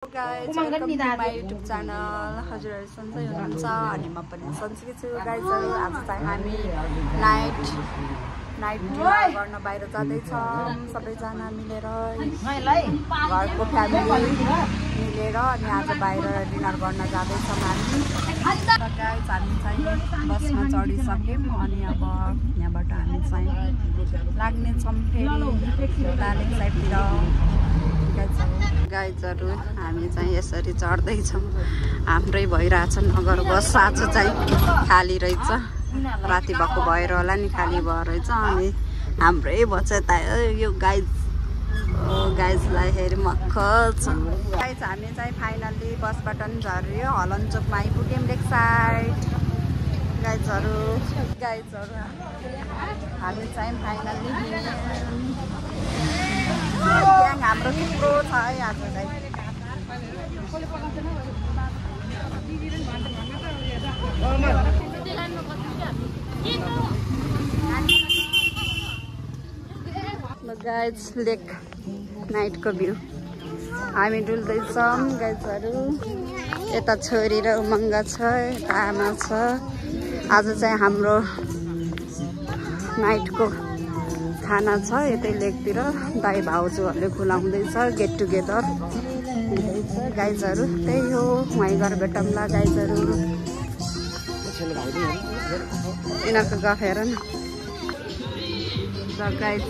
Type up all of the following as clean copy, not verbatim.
Guys, welcome to my YouTube channel. हजुरहरु सन्चै हुनुहुन्छ अनि म पनि सन्चै छु गाइजहरु। आज चाहिँ हामी नाइट डिनर गर्न बाहिर जाँदै छौं सबैजना मिलेर घरको फ्यामिली मिलेर अनि आज बाहिर डिनर गर्न जाँदै छौं हामी। गाइज हामी चाहिँ बसमा चढिसक्यौं अनि अब यहाँबाट हामी चाहिँ लाग्ने छौं फेरि लालिङ साइडतिर। गाइजहरु हामी चाहिँ यसरी चढ्दै छौं। हाम्रै भइरहेछ नगर बस आज चाहिँ खाली रहेछ। राति भएको भएर होला नि खाली भएर रहेछ अनि हाम्रै बच्चा त यो गाइजलाई हेरि मक्ख छ। गाइज हामी चाहिँ फाइनल्ली बसबाट नि झर्यो हलनचोकमा आइपुग्यौं लेक साइड। गाइजहरु हामी चाहिँ फाइनल्ली ग्याङ हाम्रो थुप्रो छ है आज चाहिँ। गाइज लेक नाइटको भ्यू हामी डुल्दैछौँ गाइजहरु। यता छोरी र उमङ्ग छ, यता आमा छ। आज चाहिँ हाम्रो नाइटको खाना छ यतै लेकतिर। दाइ भाउजूहरूले खुलाउँदैछ गेट टुगेदर हुँदैछ गाइजहरु। त्यही हो वहीँ गएर भेटौँला गाइजहरु। यिनीहरूको गफ हेर न गाइज।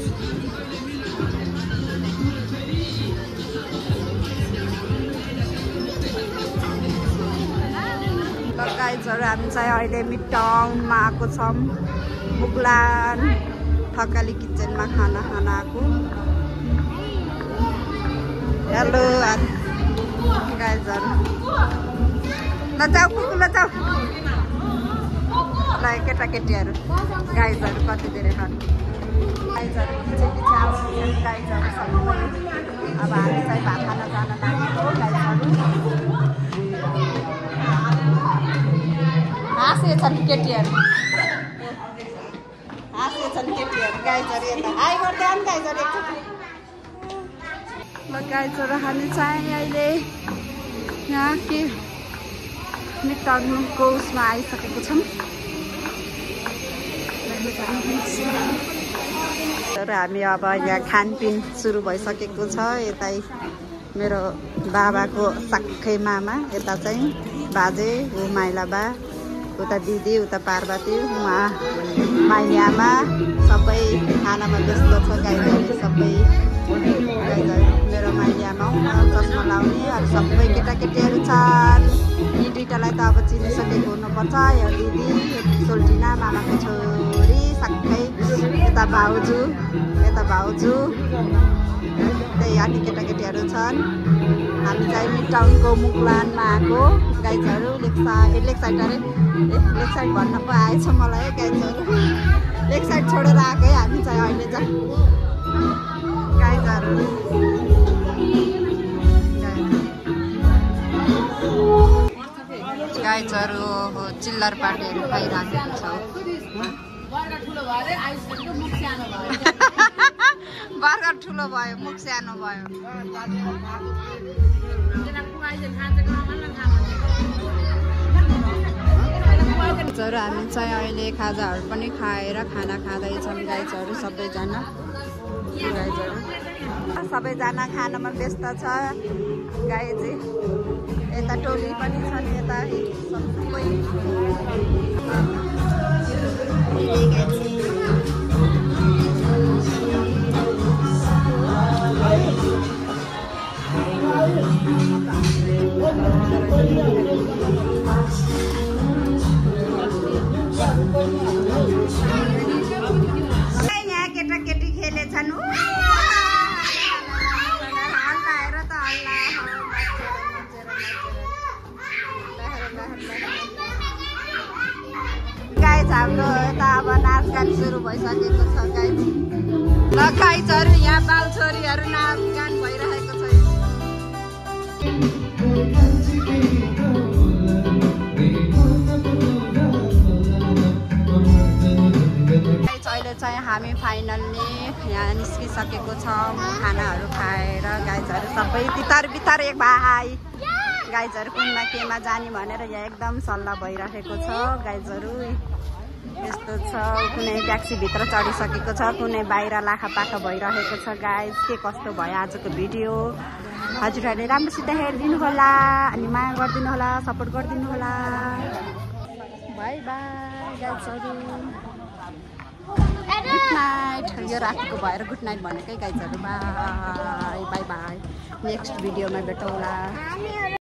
गाइजहरु हामी चाहिँ अहिले मिड टाउनमा आएको छौँ। मुगलान थकाली किचनमा खाना खान आएको। हेलो गाइजहरु लजाऊ कुकु लजाऊ ल केटाकेटीहरू गाइजहरु कति धेरै खानु। गाइजहरु पछि आउँछन् गाइजहरु सबै। अब हामी चाहिँ भात खान जान लागेको गाइजहरु। हाँसेछन् केटीहरू गाइजहरु यता हाई गर्दै आउनु गाइजहरु एकचोटि। ल गाइजहरु हामी चाहिँ अहिले यहाँ के मिड टाउनको उसमा आइसकेको छौँ। तर हामी अब यहाँ खानपिन सुरु भइसकेको छ। यता मेरो बाबाको साक्खै मामा, यता चाहिँ बाजे ऊ माइला बा, उता दिदी उता पार्वती उहाँ माइली आमा सबै खानामा व्यस्त छ गाइजहरु। सबै गाइजहरु मेरो माइली आमा चस्मा लाउने अरू सबै केटाकेटीहरू छन्। यी दुईटालाई त अब चिनिसकेको हुनुपर्छ। यो दिदी सोल्टिना मामाको छोरी साक्खै, यता भाउजू त्यही अनि केटाकेटीहरू छन्। हामी चाहिँ मिड टाउनको मुगलानमा आएको गाइजहरु। लेक साइड भन्न पो आएछ मलाई गाइजहरु। लेक साइड छोडेर आएको है हामी चाहिँ अहिले चाहिँ गाइजहरु। गाइजहरु चिल्लर पार्टीहरू खाइराखेको छौँ। बर्गर ठुलो भयो मुख सानो भयो। गाइजहरु हामी चाहिँ अहिले खाजाहरू पनि खाएर खाना खाँदैछौँ गाइजहरु सबैजना। गाइजहरु सबैजना खानामा व्यस्त छ गाइज। यता टोली पनि छन् यता सबै। यहाँ केटाकेटी खेलेछन्। हल्लाएर त हल्ला गाइज हाम्रो यता अब नाचगान सुरु भइसकेको छ गाइज। ल गाइजहरु यहाँ बाल छोरीहरू नाचगान भइरहेको छ। अहिले चाहिँ हामी फाइनल्ली यहाँ निस्किसकेको छौँ खानाहरू खाएर गाइजहरू सबै तितार बितार एक भाइ गाइजहरू कुनमा केमा जाने भनेर यहाँ एकदम सल्लाह भइरहेको छ गाइजहरू यस्तो छ कुनै ट्याक्सीभित्र चढिसकेको छ कुनै बाहिर लाखापाखा भइरहेको छ गाइज के कस्तो भयो आजको भिडियो हजुरहरूले राम्रोसित हेरिदिनु होला अनि माया गरिदिनु होला सपोर्ट गरिदिनु होला बाई बाई गाइजहरू गुड नाइट यो रातिको भएर गुड नाइट भनेकै गाइजहरू बाई बाई बाई नेक्स्ट भिडियोमा भेटौँला